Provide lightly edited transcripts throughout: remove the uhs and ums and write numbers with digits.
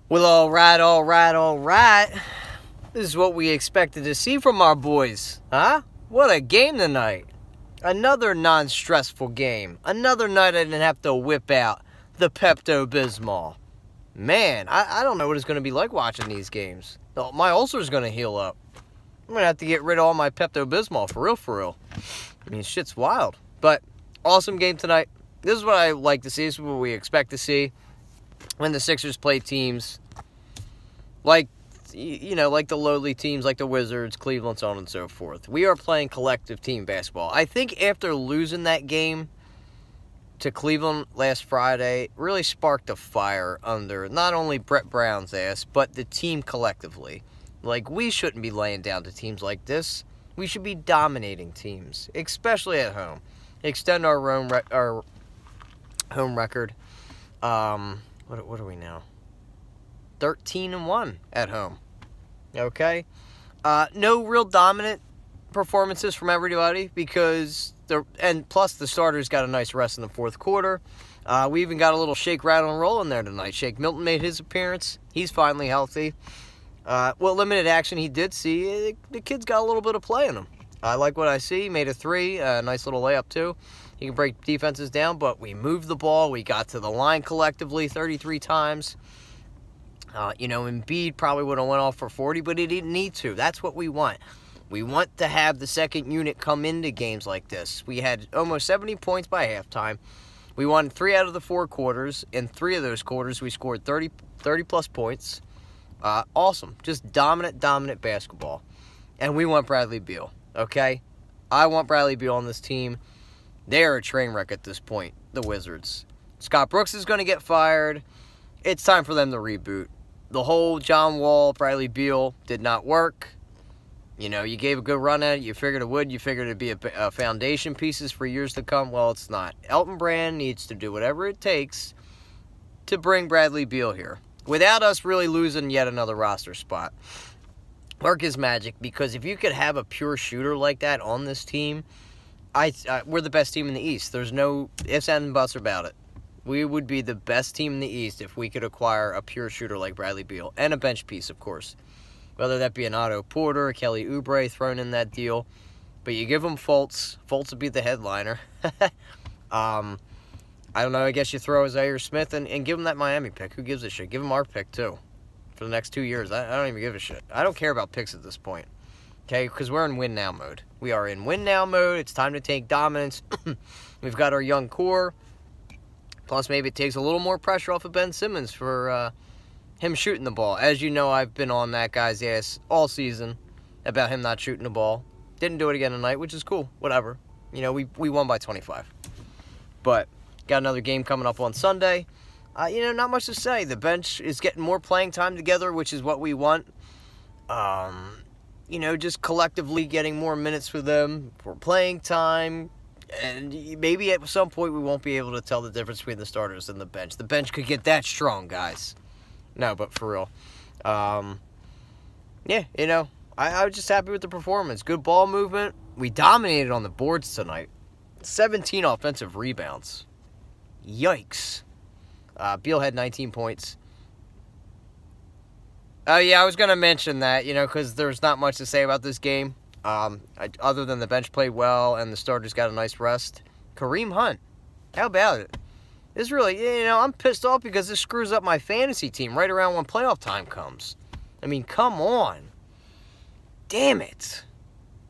Well, all right. This is what we expected to see from our boys, huh? What a game tonight. Another non-stressful game. Another night I didn't have to whip out the Pepto-Bismol. Man, I don't know what it's going to be like watching these games. My ulcer's going to heal up. I'm going to have to get rid of all my Pepto-Bismol, for real. I mean, shit's wild. But, awesome game tonight. This is what I like to see. This is what we expect to see when the Sixers play teams like, like the lowly teams, like the Wizards, Cleveland, so on and so forth. We are playing collective team basketball. I think after losing that game to Cleveland last Friday, really sparked a fire under not only Brett Brown's ass, but the team collectively. Like, we shouldn't be laying down to teams like this. We should be dominating teams, especially at home. Extend our home record. What are we now? 13-1 at home. Okay? No real dominant performances from everybody because plus the starters got a nice rest in the fourth quarter. We even got a little shake, rattle, and roll in there tonight. Shake Milton made his appearance. He's finally healthy. What limited action he did see, the kid's got a little bit of play in him. I like what I see. He made a three. Nice little layup, too. He can break defenses down, but we moved the ball. We got to the line collectively 33 times. Embiid probably would have went off for 40, but he didn't need to. That's what we want. We want to have the second unit come into games like this. We had almost 70 points by halftime. We won 3 out of the 4 quarters. In 3 of those quarters, we scored 30-plus points. Awesome. Just dominant basketball. And we want Bradley Beal, okay? I want Bradley Beal on this team. They are a train wreck at this point, the Wizards. Scott Brooks is going to get fired. It's time for them to reboot. The whole John Wall, Bradley Beal did not work. You gave a good run at it. You figured it would. You figured it'd be a foundation pieces for years to come. Well, it's not. Elton Brand needs to do whatever it takes to bring Bradley Beal here without us really losing yet another roster spot. Work is magic, because if you could have a pure shooter like that on this team, we're the best team in the East. There's no ifs, ands, and buts about it. We would be the best team in the East if we could acquire a pure shooter like Bradley Beal. And a bench piece, of course. Whether that be an Otto Porter, Kelly Oubre thrown in that deal. But you give him Fultz. Fultz would be the headliner. I don't know. I guess you throw Zaire Smith and give him that Miami pick. Who gives a shit? Give him our pick, too. For the next 2 years. I don't even give a shit. I don't care about picks at this point. Okay? Because we're in win-now mode. We are in win-now mode. It's time to take dominance. We've got our young core. Plus, maybe it takes a little more pressure off of Ben Simmons for him shooting the ball. As you know, I've been on that guy's ass all season about him not shooting the ball. Didn't do it again tonight, which is cool. Whatever. We won by 25. But got another game coming up on Sunday. Not much to say. The bench is getting more playing time together, which is what we want. Just collectively getting more minutes for them for playing time. And maybe at some point we won't be able to tell the difference between the starters and the bench. The bench could get that strong, guys. No, but for real. I was just happy with the performance. Good ball movement. We dominated on the boards tonight. 17 offensive rebounds. Yikes. Beal had 19 points. Oh, yeah, I was going to mention that, because there's not much to say about this game. Other than the bench played well and the starters got a nice rest. Kareem Hunt. How about it? This really, I'm pissed off because this screws up my fantasy team right around when playoff time comes. I mean, come on. Damn it.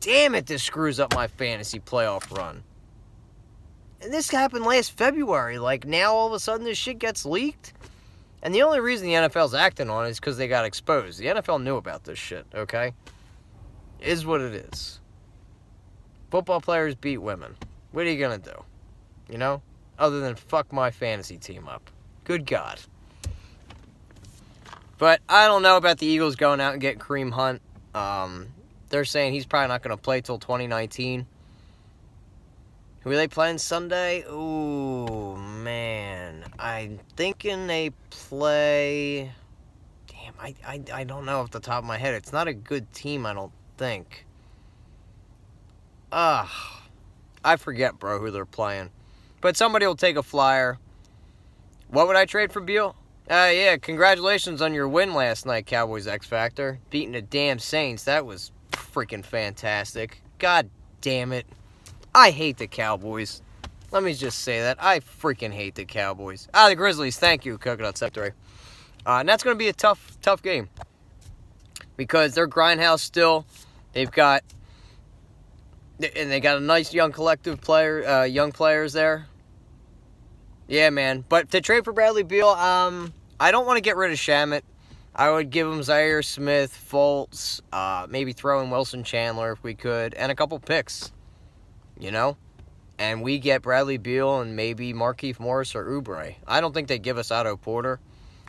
This screws up my fantasy playoff run. And this happened last February. Like, now all of a sudden this shit gets leaked? And the only reason the NFL's acting on it is because they got exposed. The NFL knew about this shit, okay? Is what it is. Football players beat women. What are you going to do? Other than fuck my fantasy team up. Good God. But I don't know about the Eagles going out and getting Kareem Hunt. They're saying he's probably not going to play till 2019. Who are they playing Sunday? Ooh, man. I'm thinking they play... Damn, I don't know off the top of my head. It's not a good team, I don't think. I forget, bro, who they're playing. But somebody will take a flyer. What would I trade for Beal? Yeah, congratulations on your win last night, Cowboys X Factor. Beating the damn Saints. That was freaking fantastic. God damn it. I hate the Cowboys. Let me just say that. I freaking hate the Cowboys. The Grizzlies. Thank you, Coconut Scepter. And that's going to be a tough game. Because they're grindhouse still. They've got... And they got a nice young collective player, young players there. Yeah, man. But to trade for Bradley Beal, I don't want to get rid of Shamet. I would give him Zaire Smith, Fultz, maybe throw in Wilson Chandler if we could, and a couple picks, you know? And we get Bradley Beal and maybe Markieff Morris or Oubre. I don't think they'd give us Otto Porter,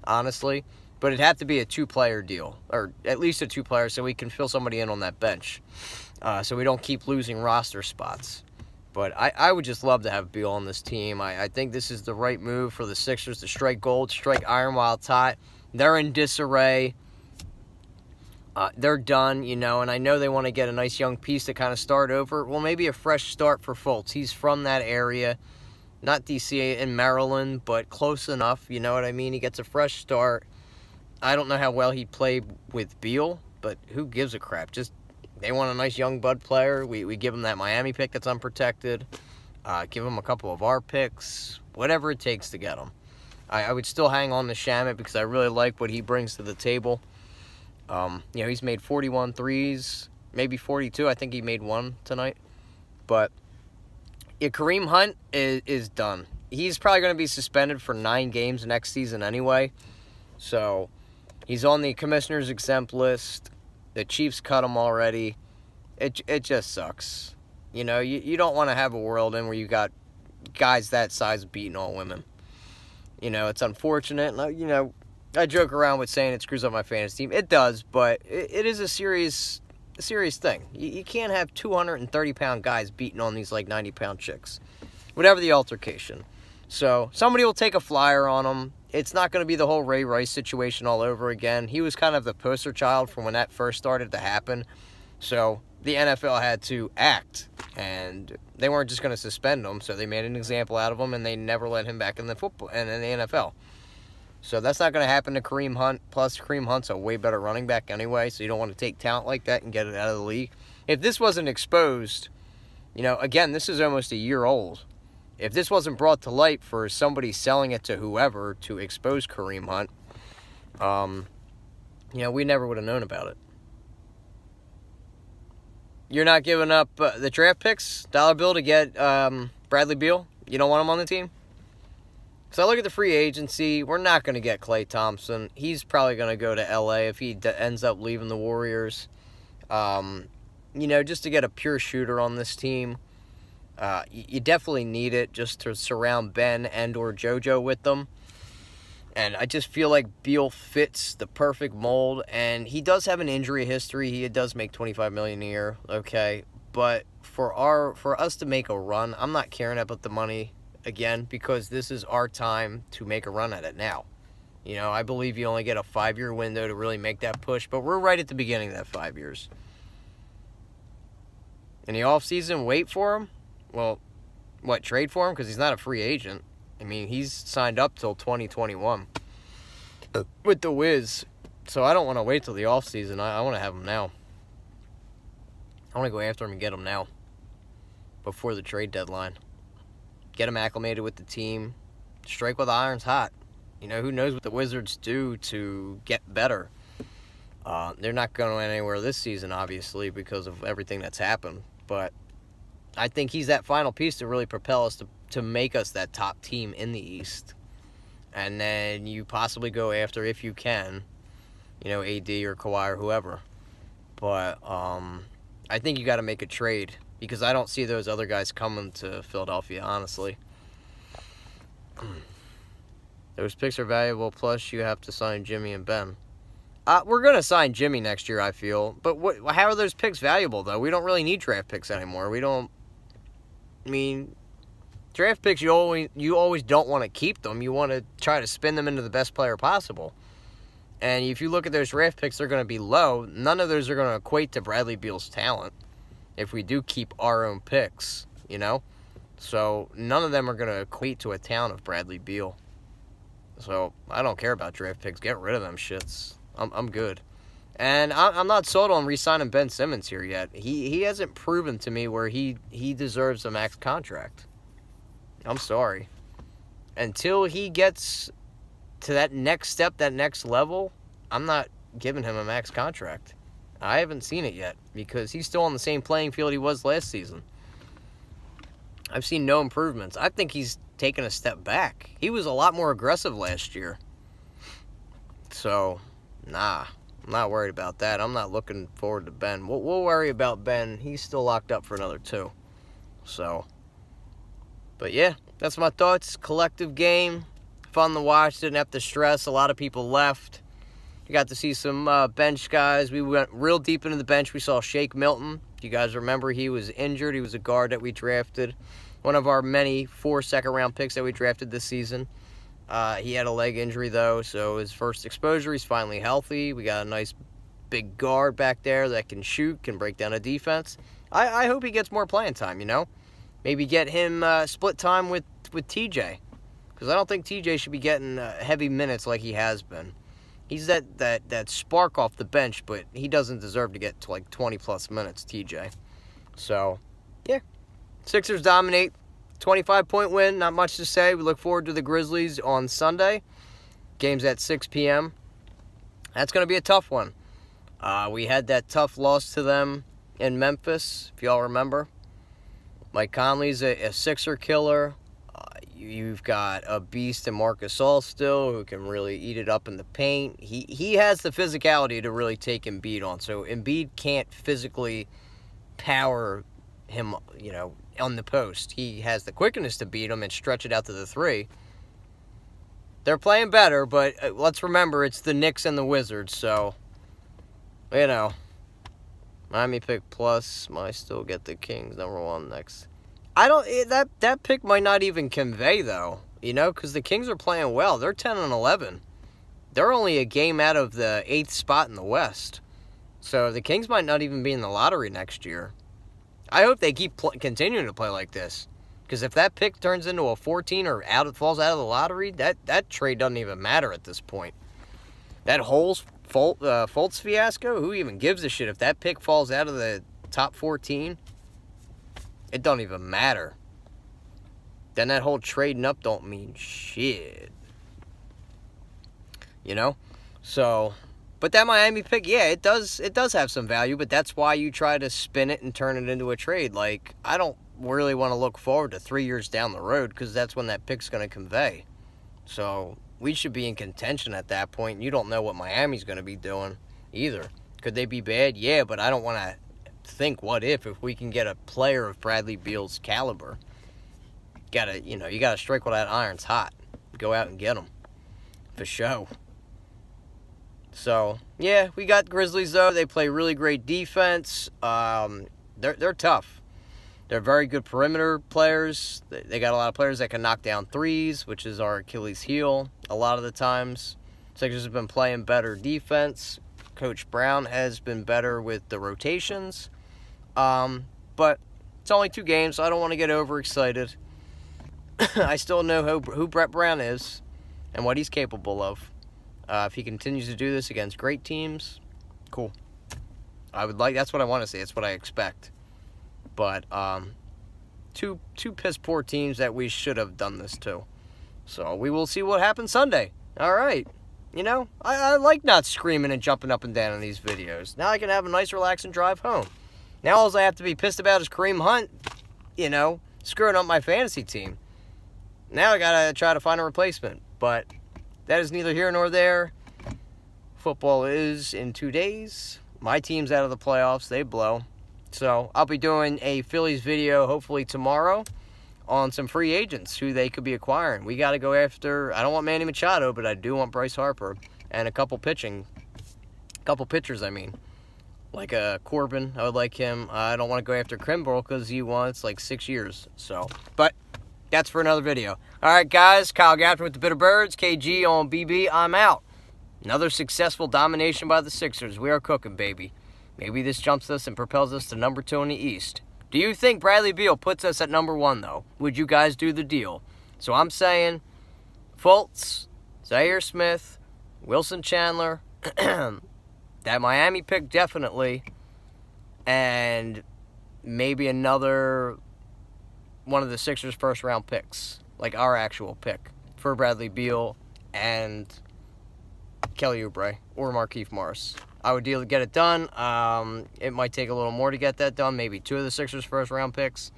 honestly, but it'd have to be a two-player deal, or at least a two-player so we can fill somebody in on that bench, so we don't keep losing roster spots. But I would just love to have Beal on this team. I think this is the right move for the Sixers to strike gold, strike iron while it's hot. They're in disarray. They're done, you know, and I know they want to get a nice young piece to kind of start over. Well, maybe a fresh start for Fultz. He's from that area. Not D.C. in Maryland, but close enough, you know what I mean? He gets a fresh start. I don't know how well he played with Beal, but who gives a crap? Just, they want a nice young bud player. We give him that Miami pick that's unprotected. Give him a couple of our picks. Whatever it takes to get him. I would still hang on to Shamet because I really like what he brings to the table. You know, he's made 41 threes, maybe 42. I think he made one tonight. But yeah, Kareem Hunt is done. He's probably going to be suspended for 9 games next season anyway. So he's on the commissioner's exempt list. The Chiefs cut him already. It just sucks. You know, you don't want to have a world in where you got guys that size beating all women. You know, it's unfortunate. You know, I joke around with saying it screws up my fantasy team. It does, but it is a serious thing. You can't have 230-pound guys beating on these, like, 90-pound chicks. Whatever the altercation. So, somebody will take a flyer on him. It's not going to be the whole Ray Rice situation all over again. He was kind of the poster child from when that first started to happen. So, the NFL had to act. And they weren't just going to suspend him, so they made an example out of him, and they never let him back in the football and in the NFL. So that's not going to happen to Kareem Hunt. Plus, Kareem Hunt's a way better running back anyway, so you don't want to take talent like that and get it out of the league. If this wasn't exposed, you know, again, this is almost a year old. If this wasn't brought to light for somebody selling it to whoever to expose Kareem Hunt, you know, we never would have known about it. You're not giving up the draft picks, dollar bill, to get Bradley Beal? You don't want him on the team? So I look at the free agency. We're not going to get Klay Thompson. He's probably going to go to L.A. if he ends up leaving the Warriors. You know, just to get a pure shooter on this team. You definitely need it just to surround Ben and or JoJo with them. And I just feel like Beal fits the perfect mold. And he does have an injury history. He does make $25 million a year. Okay. But for us to make a run, I'm not caring about the money again, because this is our time to make a run at it now. You know, I believe you only get a 5-year window to really make that push. But we're right at the beginning of that 5 years. In the offseason, wait for him? Well, what, trade for him? Because he's not a free agent. I mean, he's signed up till 2021 with the Wiz. So I don't want to wait till the offseason. I want to have him now. I want to go after him and get him now, before the trade deadline. Get him acclimated with the team. Strike while the iron's hot. You know, who knows what the Wizards do to get better. They're not going anywhere this season, obviously, because of everything that's happened. But I think he's that final piece to really propel us to make us that top team in the East. And then you possibly go after, if you can, you know, AD or Kawhi or whoever. But I think you got to make a trade, because I don't see those other guys coming to Philadelphia, honestly. Those picks are valuable, plus you have to sign Jimmy and Ben. We're going to sign Jimmy next year, I feel. But how are those picks valuable, though? We don't really need draft picks anymore. I mean, draft picks, you always don't want to keep them. You want to try to spin them into the best player possible. And if you look at those draft picks, they're going to be low. None of those are going to equate to Bradley Beal's talent if we do keep our own picks, you know? So none of them are going to equate to a talent of Bradley Beal. So I don't care about draft picks. Get rid of them shits. I'm good. And I'm not sold on re-signing Ben Simmons here yet. He hasn't proven to me where he deserves a max contract. I'm sorry. Until he gets to that next step, that next level, I'm not giving him a max contract. I haven't seen it yet because he's still on the same playing field he was last season. I've seen no improvements. I think he's taken a step back. He was a lot more aggressive last year. So, nah, I'm not worried about that. I'm not looking forward to Ben. We'll worry about Ben. He's still locked up for another 2. So, but yeah, that's my thoughts. Collective game. Fun to watch. Didn't have to stress. A lot of people left. You got to see some bench guys. We went real deep into the bench. We saw Shake Milton. You guys remember he was injured. He was a guard that we drafted. One of our many 4 second-round picks that we drafted this season. He had a leg injury, though, so his first exposure, he's finally healthy. We got a nice big guard back there that can shoot, can break down a defense. I hope he gets more playing time, you know? Maybe get him split time with TJ. Because I don't think TJ should be getting heavy minutes like he has been. He's that spark off the bench, but he doesn't deserve to get to like 20-plus minutes, TJ. So, yeah. Sixers dominate. 25-point win. Not much to say. We look forward to the Grizzlies on Sunday. Game's at 6 p.m. That's going to be a tough one. We had that tough loss to them in Memphis, if y'all remember. Mike Conley's a Sixer killer. You've got a beast in Marcus Gasol still who can really eat it up in the paint. He has the physicality to really take Embiid on. So Embiid can't physically power him, you know, on the post. He has the quickness to beat him and stretch it out to the 3. They're playing better, but let's remember it's the Knicks and the Wizards. So, you know, Miami pick plus. Might still get the Kings #1 next. That pick might not even convey, though, you know, because the Kings are playing well. They're 10-11. They're only a game out of the 8th spot in the West. So the Kings might not even be in the lottery next year. I hope they keep continuing to play like this. Because if that pick turns into a 14 or falls out of the lottery, that trade doesn't even matter at this point. That Fultz fiasco, who even gives a shit if that pick falls out of the top 14? It don't even matter. Then that whole trading up don't mean shit. You know? So, but that Miami pick, yeah, it does have some value, but that's why you try to spin it and turn it into a trade. Like, I don't really want to look forward to 3 years down the road because that's when that pick's going to convey. So, we should be in contention at that point. You don't know what Miami's going to be doing either. Could they be bad? Yeah, but I don't want to think what if we can get a player of Bradley Beal's caliber. You gotta strike while that iron's hot. Go out and get them. For sure. So, yeah, we got Grizzlies, though. They play really great defense. They're tough. They're very good perimeter players. They got a lot of players that can knock down threes, which is our Achilles heel a lot of the times. Sixers have been playing better defense. Coach Brown has been better with the rotations. But it's only 2 games, so I don't want to get overexcited. I still know who Brett Brown is and what he's capable of. If he continues to do this against great teams, cool. That's what I want to see. That's what I expect. But, two piss poor teams that we should have done this to. So we will see what happens Sunday. All right. You know, I like not screaming and jumping up and down in these videos. Now I can have a nice relaxing drive home. Now all I have to be pissed about is Kareem Hunt, you know, screwing up my fantasy team. Now I got to try to find a replacement. But that is neither here nor there. Football is in 2 days. My team's out of the playoffs. They blow. So I'll be doing a Phillies video hopefully tomorrow on some free agents who they could be acquiring. We got to go after, I don't want Manny Machado, but I do want Bryce Harper and a couple pitchers, I mean. Like Corbin, I would like him. I don't want to go after Kimbrel because he wants like 6 years. So, but that's for another video. All right, guys. Kyle Gaffner with the Bitter Birds. KG on BB. I'm out. Another successful domination by the Sixers. We are cooking, baby. Maybe this jumps us and propels us to #2 in the East. Do you think Bradley Beal puts us at #1, though? Would you guys do the deal? So I'm saying Fultz, Zaire Smith, Wilson Chandler, that Miami pick definitely, and maybe another one of the Sixers' first-round picks, like our actual pick, for Bradley Beal and Kelly Oubre or Markieff Morris. I would deal to get it done. It might take a little more to get that done, maybe 2 of the Sixers' first-round picks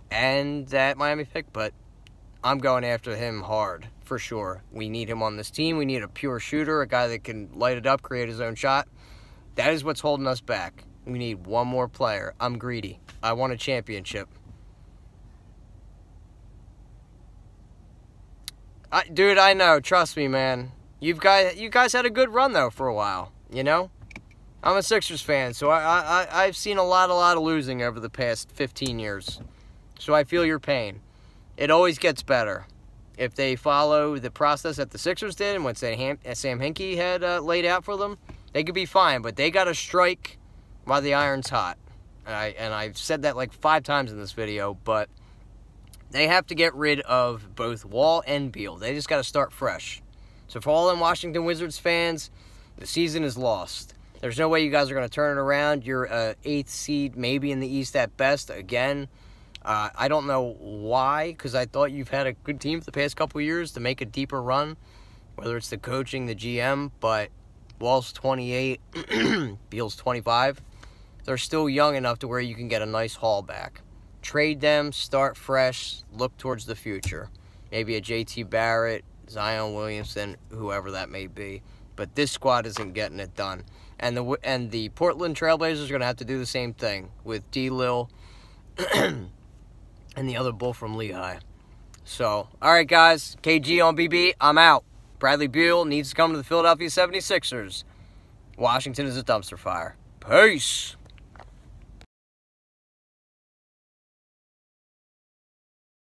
and that Miami pick, but I'm going after him hard, for sure. We need him on this team. We need a pure shooter, a guy that can light it up, create his own shot. That is what's holding us back. We need one more player. I'm greedy. I want a championship. Dude, I know. Trust me, man. You guys had a good run, though, for a while, you know? I'm a Sixers fan, so I've seen a lot of losing over the past 15 years. So I feel your pain. It always gets better. If they follow the process that the Sixers did and what Sam Hinkie had laid out for them, they could be fine. But they got to strike while the iron's hot. And I've said that like 5 times in this video, but they have to get rid of both Wall and Beal. They just got to start fresh. So for all them Washington Wizards fans, the season is lost. There's no way you guys are going to turn it around. You're 8th seed, maybe in the East at best, again. I don't know why, because I thought you've had a good team for the past couple years to make a deeper run, whether it's the coaching, the GM, but Wall's 28, Beal's 25. They're still young enough to where you can get a nice haul back. Trade them, start fresh, look towards the future. Maybe a JT Barrett, Zion Williamson, whoever that may be. But this squad isn't getting it done. And the Portland Trailblazers are going to have to do the same thing with D-Lil and the other bull from Lehigh. So, all right, guys. KG on BB. I'm out. Bradley Beal needs to come to the Philadelphia 76ers. Washington is a dumpster fire. Peace.